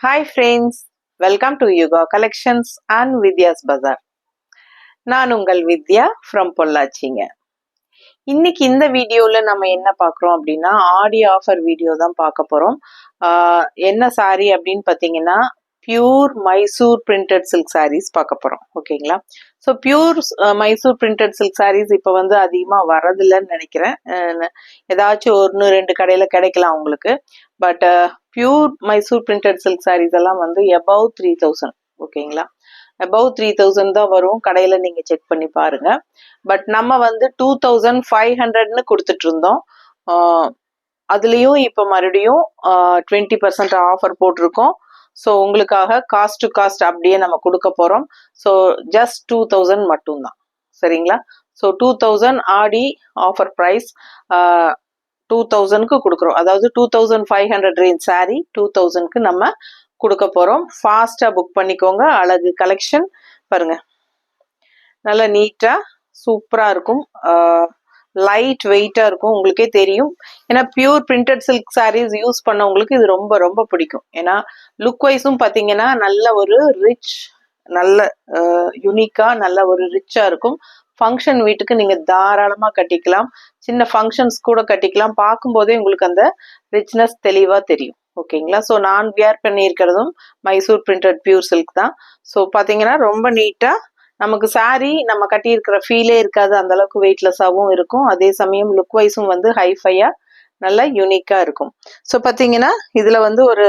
Hi friends, welcome to Yoga Collections and Vidya's Bazaar. நான் உங்கள் வித்யா from பொள்ளாச்சிங்க. இன்னைக்கு இந்த வீடியோல நம்ம என்ன பார்க்குறோம் அப்படின்னா ஆடி ஆஃபர் வீடியோ தான் பார்க்க போறோம். என்ன சாரி அப்படின்னு பார்த்தீங்கன்னா pure Mysore printed silk saris பார்க்க போறோம். ஓகேங்களா? So pure Mysore printed silk saris இப்போ வந்து அதிகமாக வரதில்லைன்னு நினைக்கிறேன். ஏதாச்சும் ஒன்று ரெண்டு கடையில் கிடைக்கலாம் உங்களுக்கு. But pure Mysore printed silk saris எல்லாம் வந்து above 3000. ஓகேங்களா? above 3000 தான் வரும். கடையில் நீங்கள் செக் பண்ணி பாருங்க. பட் நம்ம வந்து 2500ன்னு கொடுத்துட்டு இருந்தோம். அதுலேயும் இப்போ மறுபடியும் 20% ஆஃபர் போட்டிருக்கோம். ஸோ உங்களுக்காக காஸ்ட் டு காஸ்ட் அப்படியே நம்ம கொடுக்க போகிறோம். ஸோ ஜஸ்ட் 2000 மட்டும்தான். சரிங்களா? ஸோ 2000 ஆடி ஆஃபர் ப்ரைஸ் 2000க்கு கொடுக்குறோம். அதாவது 2500 ரேஞ்ச் சாரி 2000க்கு நம்ம கொடுக்க போகிறோம். ஃபாஸ்ட்டாக புக் பண்ணிக்கோங்க. அழகு கலெக்ஷன் பாருங்க, நல்லா நீட்டாக சூப்பராக இருக்கும். லைட் வெயிட்டாக இருக்கும். உங்களுக்கே தெரியும். ஏன்னா pure printed silk saris use பண்ணவங்களுக்கு இது ரொம்ப ரொம்ப பிடிக்கும். ஏன்னா லுக் வைஸும் பார்த்தீங்கன்னா நல்ல ஒரு ரிச், நல்ல யூனிக்காக நல்ல ஒரு ரிச்சாக இருக்கும். ஃபங்க்ஷன் வீட்டுக்கு நீங்கள் தாராளமாக கட்டிக்கலாம். சின்ன ஃபங்க்ஷன்ஸ் கூட கட்டிக்கலாம். பார்க்கும்போதே உங்களுக்கு அந்த ரிச்னஸ் தெளிவாக தெரியும். ஓகேங்களா? ஸோ நான் வியர் பண்ணியிருக்கிறதும் மைசூர் பிரிண்டட் பியூர் சில்க் தான். ஸோ பார்த்தீங்கன்னா ரொம்ப நீட்டாக நமக்கு சாரி நம்ம கட்டியிருக்கிற ஃபீலே இருக்காது. அந்த அளவுக்கு வெயிட்லெஸ்ஸாகவும் இருக்கும். அதே சமயம் லுக் வைஸும் வந்து ஹைஃபையாக நல்லா யூனிக்காக இருக்கும். ஸோ பார்த்தீங்கன்னா இதில் வந்து ஒரு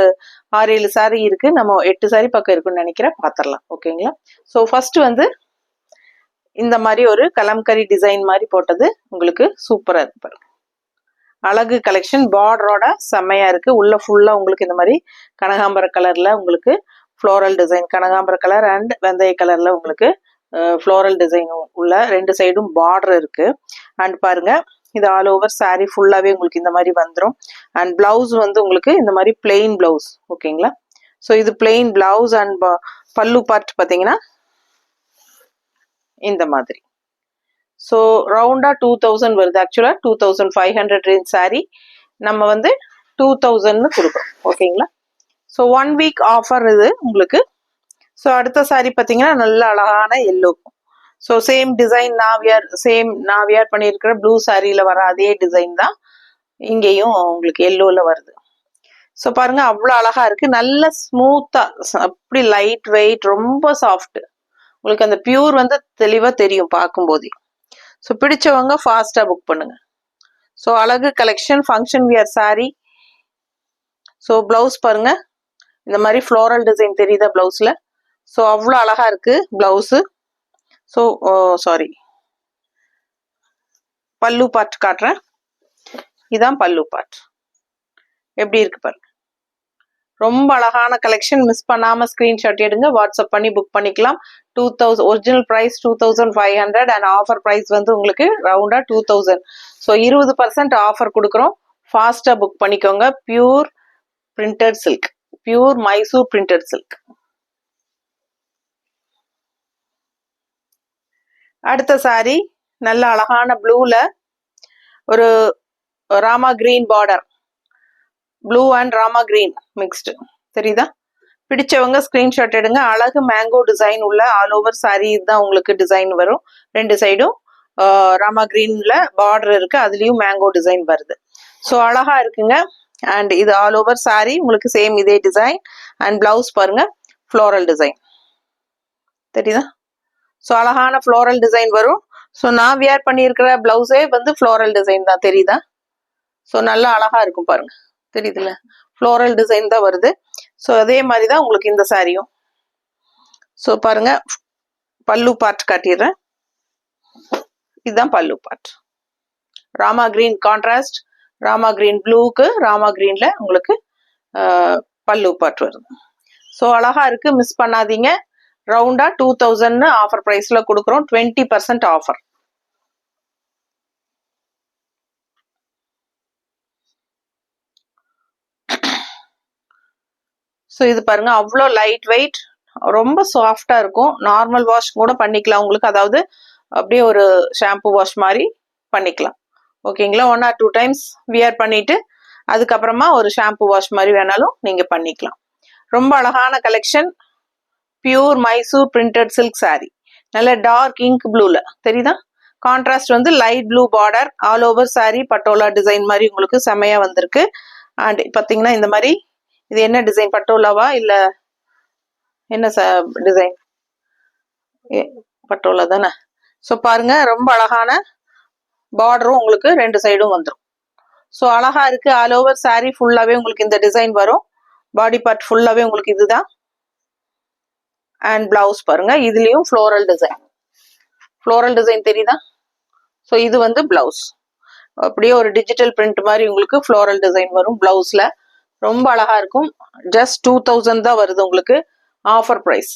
6-7 சாரி இருக்குது. நம்ம 8 சாரி பக்கம் இருக்குன்னு நினைக்கிறேன். பார்த்துடலாம். ஓகேங்களா? ஸோ ஃபர்ஸ்ட் வந்து இந்த மாதிரி ஒரு கலம்கரி டிசைன் மாதிரி போட்டது உங்களுக்கு சூப்பராக இருக்கு பாருங்க. அழகு கலெக்ஷன். பார்டரோட செம்மையாக இருக்குது. உள்ள ஃபுல்லாக உங்களுக்கு இந்த மாதிரி கனகாம்பர கலரில் உங்களுக்கு ஃப்ளோரல் டிசைன், கனகாம்பர கலர் அண்ட் வெந்தய கலரில் உங்களுக்கு ஃப்ளோரல் டிசைன் உள்ள ரெண்டு சைடும் பார்டர் இருக்கு. அண்ட் பாருங்க, இது ஆல் ஓவர் சாரி ஃபுல்லாகவே உங்களுக்கு இந்த மாதிரி வந்துடும். அண்ட் பிளவுஸ் வந்து உங்களுக்கு இந்த மாதிரி பிளெயின் பிளவுஸ். ஓகேங்களா? ஸோ இது பிளெயின் பிளவுஸ். அண்ட் பல்லு பார்ட் பார்த்தீங்கன்னா இந்த மாதிரி. ஸோ ரவுண்டா 2000 வருது. ஆக்சுவலா 2500 ரேஞ்ச் சாரி நம்ம வந்து 2000ன்னு கொடுக்குறோம். ஓகேங்களா? ஸோ 1 வீக் ஆஃபர் இது உங்களுக்கு. ஸோ அடுத்த சாரி பார்த்தீங்கன்னா நல்ல அழகான எல்லோ. ஸோ சேம் டிசைன் நான் வியர் பண்ணியிருக்கிற ப்ளூ சாரியில் வர அதே டிசைன் தான் இங்கேயும் உங்களுக்கு எல்லோவில் வருது. ஸோ பாருங்க, அவ்வளோ அழகா இருக்கு. நல்ல ஸ்மூத்தா, அப்படி லைட் வெயிட், ரொம்ப சாஃப்ட். உங்களுக்கு அந்த பியூர் வந்து தெளிவாக தெரியும் பார்க்கும்போதே. ஸோ பிடிச்சவங்க ஃபாஸ்ட்டாக புக் பண்ணுங்க. ஸோ அழகு collection function wear sorry. So blouse பாருங்க, இந்த மாதிரி ஃப்ளோரல் டிசைன் தெரியுதா பிளவுஸில்? ஸோ அவ்வளோ அழகா இருக்கு பிளவுஸு. ஸோ சாரி, பல்லு பார்ட் காட்டுறேன். இதான் பல்லு பார்ட். எப்படி இருக்கு பாருங்க. ரொம்ப அழகான கலெக்ஷன். மிஸ் பண்ணாமல் ஸ்க்ரீன்ஷாட் எடுங்க. வாட்ஸ்அப் பண்ணி புக் பண்ணிக்கலாம். 2000 original price 2500 and offer price வந்து உங்களுக்கு ரவுண்டாக 2000. ஸோ 20% ஆஃபர் கொடுக்குறோம். ஃபாஸ்ட்டாக புக் பண்ணிக்கோங்க. Pure printed silk, pure Mysore printed silk. அடுத்த சாரி நல்ல அழகான ப்ளூல ஒரு Rama green border, blue and Rama green mixed தெரியுதா? பிடிச்சவங்க ஸ்கிரீன்ஷாட் எடுங்க. அழகு மேங்கோ டிசைன் உள்ள ஆல் ஓவர் சாரி தான் உங்களுக்கு டிசைன் வரும். ரெண்டு சைடும் ராமா கிரீன்ல பார்டர் இருக்கு. அதுலயும் மேங்கோ டிசைன் வருது. ஸோ அழகா இருக்குங்க. அண்ட் இது ஆல் ஓவர் சாரி உங்களுக்கு சேம் இதே டிசைன். அண்ட் பிளவுஸ் பாருங்க, ஃப்ளோரல் டிசைன் தெரியுதா? ஸோ அழகான ஃப்ளோரல் டிசைன் வரும். ஸோ நான் வியர் பண்ணியிருக்கிற பிளவுஸே வந்து ஃப்ளோரல் டிசைன் தான் தெரியுதா? ஸோ நல்லா அழகா இருக்கும் பாருங்க. தெரியுதுல்ல? ஃப்ளோரல் டிசைன் தான் வருது. ஸோ அதே மாதிரி தான் உங்களுக்கு இந்த சாரியும். ஸோ பாருங்க, பல்லு பார்ட் காட்டிடுறேன். இதுதான் பல்லு part. Rama green contrast, Rama green ப்ளூக்கு ராமா கிரீன்ல உங்களுக்கு பல்லு பார்ட் வருது. ஸோ அழகா இருக்கு. மிஸ் பண்ணாதீங்க. ரவுண்டா 2000 ஆஃபர் பிரைஸ்ல கொடுக்குறோம். 20% ஆஃபர். ஸோ இது பாருங்க, அவ்வளோ லைட் வெயிட், ரொம்ப சாஃப்டா இருக்கும். நார்மல் வாஷ் கூட பண்ணிக்கலாம் உங்களுக்கு. அதாவது அப்படியே ஒரு ஷாம்பு வாஷ் மாதிரி பண்ணிக்கலாம். ஓகேங்களா? 1 or 2 டைம்ஸ் வியர் பண்ணிட்டு அதுக்கப்புறமா ஒரு ஷாம்பு வாஷ் மாதிரி வேணாலும் நீங்க பண்ணிக்கலாம். ரொம்ப அழகான collection. Pure Mysore printed silk sorry. நல்ல டார்க் இங்க் ப்ளூல தெரியுதா? கான்ட்ராஸ்ட் வந்து light blue border, all over sorry patola design மாதிரி உங்களுக்கு செமையா வந்திருக்கு. அண்ட் பாத்தீங்கன்னா இந்த மாதிரி இது என்ன டிசைன், பட்டோலாவா இல்ல என்ன டிசைன்? பட்டோலா தானே. ஸோ பாருங்க ரொம்ப அழகான பார்டரும் உங்களுக்கு ரெண்டு சைடும் வந்துடும். ஸோ அழகா இருக்கு. ஆல் ஓவர் சாரி ஃபுல்லாவே உங்களுக்கு இந்த டிசைன் வரும். பாடி பார்ட் ஃபுல்லாவே உங்களுக்கு இதுதான். அண்ட் பிளவுஸ் பாருங்க, இதுலயும் ஃப்ளோரல் டிசைன் தெரியுதா? ஸோ இது வந்து பிளவுஸ். அப்படியே ஒரு டிஜிட்டல் பிரிண்ட் மாதிரி உங்களுக்கு ஃப்ளோரல் டிசைன் வரும் பிளவுஸ்ல. ரொம்ப அழகா இருக்கும். ஜஸ்ட் 2000 தான் வருது உங்களுக்கு ஆஃபர் பிரைஸ்.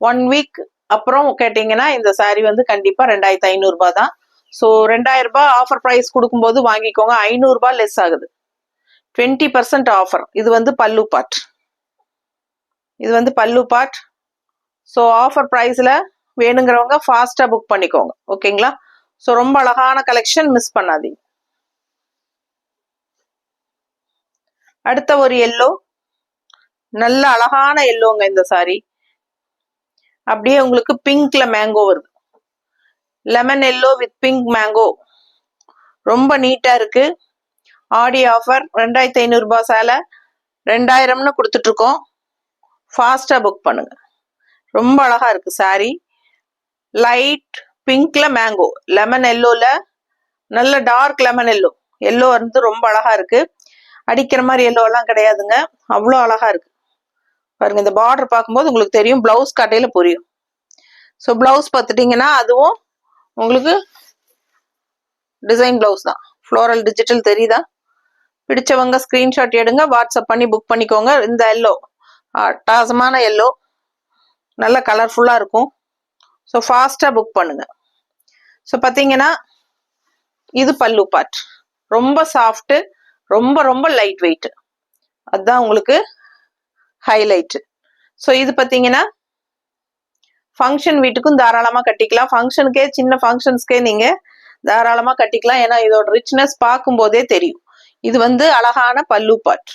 1 வீக் அப்புறம் கேட்டீங்கன்னா இந்த சாரி வந்து கண்டிப்பா 2500 ரூபாய் தான். ஸோ 2000 ரூபாய் ஆஃபர் பிரைஸ் கொடுக்கும்போது வாங்கிக்கோங்க. 500 ரூபாய் லெஸ் ஆகுது. 20% ஆஃபர். இது வந்து பல்லு பார்ட். ஸோ ஆஃபர் ப்ரைஸில் வேணுங்கிறவங்க ஃபாஸ்ட்டாக புக் பண்ணிக்கோங்க. ஓகேங்களா? ஸோ ரொம்ப அழகான கலெக்ஷன், மிஸ் பண்ணாதீங்க. அடுத்த ஒரு எல்லோ, நல்ல அழகான எல்லோங்க இந்த சாரி. அப்படியே உங்களுக்கு பிங்க்ல மேங்கோ வருது. Lemon yellow with pink mango. ரொம்ப நீட்டா இருக்கு. ஆடி ஆஃபர் 2500 ரூபாய் சேலை 2000ன்னு கொடுத்துட்டு இருக்கோம். ஃபாஸ்டா புக் பண்ணுங்க. ரொம்ப அழகா இருக்கு சாரி. லைட் பிங்க்ல மேங்கோ, லெமன் எல்லோல நல்ல டார்க் லெமன் எல்லோ வந்து ரொம்ப அழகா இருக்கு. அடிக்கிற மாதிரி எல்லோ எல்லாம் கிடையாதுங்க, அவ்வளோ அழகா இருக்கு பாருங்க. இந்த பார்டர் பார்க்கும்போது உங்களுக்கு தெரியும், பிளவுஸ் காட்டையில புரியும். ஸோ பிளவுஸ் பார்த்துட்டீங்கன்னா அதுவும் உங்களுக்கு டிசைன் பிளவுஸ் தான். ஃப்ளோரல் டிஜிட்டல் தெரியுதா? பிடிச்சவங்க ஸ்கிரீன்ஷாட் எடுங்க, வாட்ஸ்அப் பண்ணி புக் பண்ணிக்கோங்க. இந்த எல்லோ அட்டாசமான எல்லோ, நல்ல கலர்ஃபுல்லா இருக்கும். ஸோ ஃபாஸ்டா புக் பண்ணுங்க. ஸோ பார்த்தீங்கன்னா இது பல்லு பார்ட். ரொம்ப சாஃப்ட், ரொம்ப ரொம்ப லைட் வெயிட். அதுதான் உங்களுக்கு ஹைலைட். ஸோ இது பார்த்தீங்கன்னா ஃபங்க்ஷன் வீட்டுக்கும் தாராளமா கட்டிக்கலாம். ஃபங்க்ஷனுக்கே, சின்ன ஃபங்க்ஷன்ஸ்க்கே நீங்க தாராளமா கட்டிக்கலாம். ஏன்னா இதோட ரிச்னஸ் பார்க்கும் போதே தெரியும். இது வந்து அழகான பல்லு பார்ட்.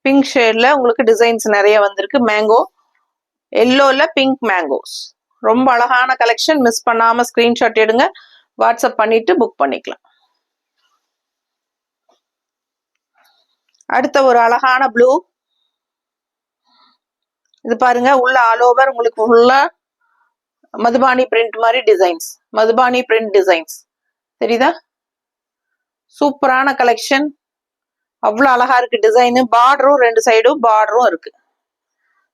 பிங்க் ஷேட்ல உங்களுக்கு டிசைன்ஸ் நிறைய வந்திருக்கு. மேங்கோ எல்லோல பிங்க் மேங்கோஸ். ரொம்ப அழகான கலெக்ஷன். மிஸ் பண்ணாம ஸ்கிரீன்ஷாட் எடுங்க, வாட்ஸ்அப் பண்ணிட்டு புக் பண்ணிக்கலாம். அடுத்த ஒரு அழகான ப்ளூ. இது பாருங்க, உள்ள ஆல் ஓவர் உங்களுக்கு ஃபுல்லா மதுபானி பிரிண்ட் மாதிரி டிசைன்ஸ். மதுபானி பிரிண்ட் டிசைன்ஸ் தெரியுதா? சூப்பரான கலெக்ஷன். அவ்வளவு அழகா இருக்கு டிசைனு. பார்டரும் ரெண்டு சைடும் பார்டரும் இருக்கு.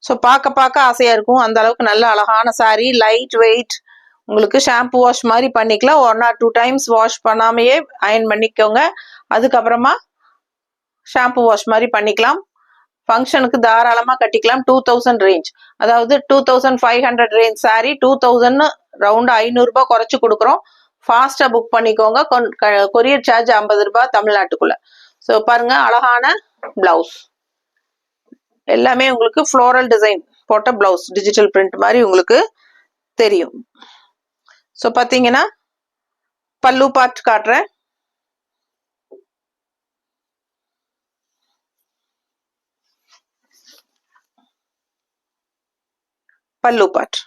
ஸோ பார்க்க ஆசையா இருக்கும். அந்த அளவுக்கு நல்ல அழகான சாரி. Light weight. உங்களுக்கு ஷாம்பு வாஷ் மாதிரி பண்ணிக்கலாம். 1 or 2 டைம்ஸ் வாஷ் பண்ணாமையே அயன் பண்ணிக்கோங்க. அதுக்கப்புறமா ஷாம்பு வாஷ் மாதிரி பண்ணிக்கலாம். ஃபங்க்ஷனுக்கு தாராளமா கட்டிக்கலாம். 2000 ரேஞ்ச், அதாவது 2500 ரேஞ்ச் சாரி 2000 ரவுண்ட் 500 ரூபாய் குறைச்சு கொடுக்குறோம். ஃபாஸ்டா புக் பண்ணிக்கோங்க. கொரியர் சார்ஜ் 50 ரூபாய் தமிழ்நாட்டுக்குள்ள. ஸோ பாருங்க, அழகான பிளவுஸ். எல்லாமே உங்களுக்கு ஃப்ளோரல் டிசைன் போட்ட பிளவுஸ், டிஜிட்டல் பிரிண்ட் மாதிரி உங்களுக்கு தெரியும். ஸோ பார்த்தீங்கன்னா பல்லு பார்ட் காட்டுறேன். பல்லு பார்ட்.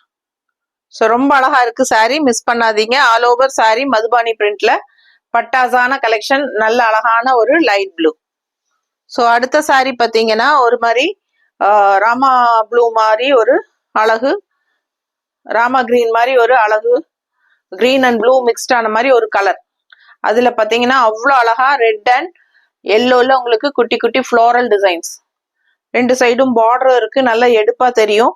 ஸோ ரொம்ப அழகா இருக்கு சாரி, மிஸ் பண்ணாதீங்க. ஆல் ஓவர் சாரி மதுபானி பிரிண்ட்ல பட்டாசான கலெக்ஷன். நல்ல அழகான ஒரு லைட் ப்ளூ. ஸோ அடுத்த சாரி பார்த்தீங்கன்னா ஒரு மாதிரி ராமா ப்ளூ மாதிரி ஒரு அழகு, ராமா கிரீன் மாதிரி ஒரு அழகு, கிரீன் அண்ட் ப்ளூ மிக்ஸ்ட் ஆன மாதிரி ஒரு கலர். அதுல பாத்தீங்கன்னா அவ்வளோ அழகா ரெட் அண்ட் எல்லோல உங்களுக்கு குட்டி குட்டி ஃப்ளோரல் டிசைன்ஸ். ரெண்டு சைடும் பார்டர் இருக்கு, நல்லா எடுப்பா தெரியும்.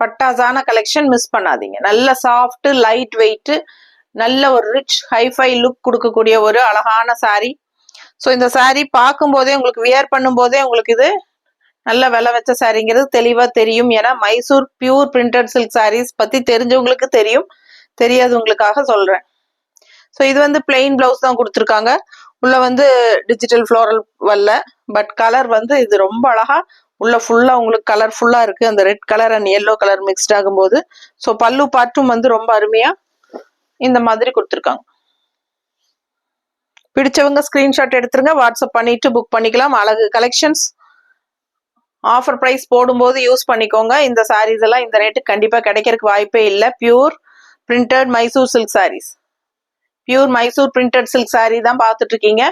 பட்டாசான கலெக்ஷன், மிஸ் பண்ணாதீங்க. நல்ல சாஃப்ட் லைட் வெயிட், நல்ல ஒரு ரிச் ஹைஃபை லுக் கொடுக்கக்கூடிய ஒரு அழகான சாரி. ஸோ இந்த சாரி பார்க்கும் போதே உங்களுக்கு, வியர் பண்ணும் போதே உங்களுக்கு இது நல்ல விலை வச்ச சாரிங்கிறது தெளிவா தெரியும். ஏன்னா Mysore pure printed silk saris பத்தி தெரிஞ்சவங்களுக்கு தெரியும், தெரியாதவங்களுக்காக சொல்றேன். ஸோ இது வந்து பிளெயின் பிளவுஸ் தான் கொடுத்துருக்காங்க. உள்ள வந்து டிஜிட்டல் ஃப்ளோரல் வரல, பட் கலர் வந்து இது ரொம்ப அழகா உள்ள ஃபுல்லா உங்களுக்கு கலர்ஃபுல்லா இருக்கு. அந்த red colour and yellow colour mixed ஆகும்போது. ஸோ பல்லு பார்ட்டும் வந்து ரொம்ப அருமையா இந்த மாதிரி கொடுத்துருக்காங்க. பிடிச்சவங்க ஸ்கிரீன்ஷாட் எடுத்துருங்க, வாட்ஸ்அப் பண்ணிட்டு புக் பண்ணிக்கலாம். அழகு கலெக்ஷன்ஸ். ஆஃபர் ப்ரைஸ் போடும்போது யூஸ் பண்ணிக்கோங்க. இந்த சாரீஸ் எல்லாம் இந்த ரேட்டுக்கு கண்டிப்பாக கிடைக்கிறதுக்கு வாய்ப்பே இல்லை. Pure printed Mysore silk saris, pure Mysore printed silk sari தான் பார்த்துட்டு இருக்கீங்க.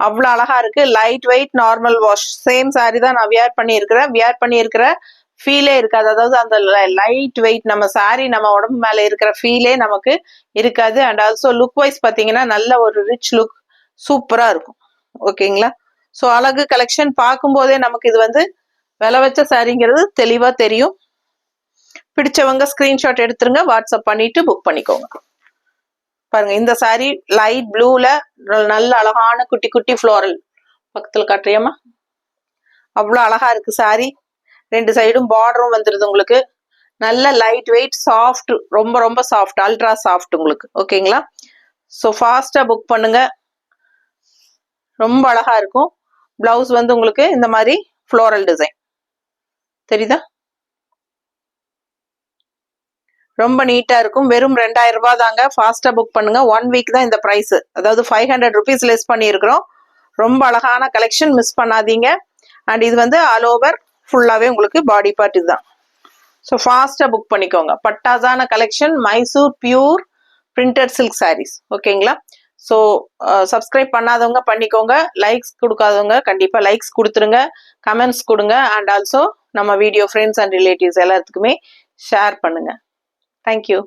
அவ்வளோ அழகா இருக்கு. Light weight, normal wash, same sari தான் நான் வியர் பண்ணியிருக்கிற ஃபீலே இருக்காது. அதாவது அந்த லைட் வெயிட் நம்ம சாரீ நம்ம உடம்பு மேலே இருக்கிற ஃபீலே நமக்கு இருக்காது. அண்ட் ஆல்சோ லுக் வைஸ் பார்த்தீங்கன்னா நல்ல ஒரு ரிச் லுக், சூப்பராக இருக்கும். ஓகேங்களா? ஸோ அழகு கலெக்ஷன் பார்க்கும்போதே நமக்கு இது வந்து விலை வச்ச சாரீங்கிறது தெளிவாக தெரியும். பிடிச்சவங்க ஸ்க்ரீன்ஷாட் எடுத்துருங்க, வாட்ஸ்அப் பண்ணிட்டு புக் பண்ணிக்கோங்க. பாருங்க, இந்த சாரீ லைட் ப்ளூல நல்ல அழகான குட்டி குட்டி ஃப்ளோரல், பக்கத்தில் காட்டுறியம்மா, அவ்வளோ அழகா இருக்கு சாரீ. 2 சைடும் பார்டரும் வந்துருது உங்களுக்கு. நல்ல லைட் வெயிட், சாஃப்ட், ரொம்ப ரொம்ப சாஃப்ட், அல்ட்ரா சாஃப்ட் உங்களுக்கு. ஓகேங்களா? ஸோ ஃபாஸ்டா புக் பண்ணுங்க, ரொம்ப அழகா இருக்கும். பிளவுஸ் வந்து உங்களுக்கு இந்த மாதிரி ஃப்ளோரல் டிசைன் தெரியுதா? ரொம்ப நீட்டா இருக்கும். வெறும் 2000 ரூபாய் தாங்க. ஃபாஸ்டா புக் பண்ணுங்க. 1 வீக் தான் இந்த பிரைஸ், அதாவது 500 rupees லெஸ் பண்ணியிருக்கிறோம். ரொம்ப அழகான கலெக்ஷன், மிஸ் பண்ணாதீங்க. அண்ட் இது வந்து ஆல் ஓவர் ஃபுல்லாவே உங்களுக்கு பாடி பார்ட் இதுதான். ஸோ ஃபாஸ்டா புக் பண்ணிக்கோங்க. பட்டாசான collection, Mysore pure printed silk saris. ஓகேங்களா? ஸோ சப்ஸ்கிரைப் பண்ணாதவங்க பண்ணிக்கோங்க. லைக்ஸ் கொடுக்காதவங்க கண்டிப்பாக லைக்ஸ் கொடுத்துருங்க, கமெண்ட்ஸ் கொடுங்க. அண்ட் ஆல்சோ நம்ம வீடியோ ஃப்ரெண்ட்ஸ் அண்ட் ரிலேட்டிவ்ஸ் எல்லாத்துக்குமே ஷேர் பண்ணுங்க. Thank you.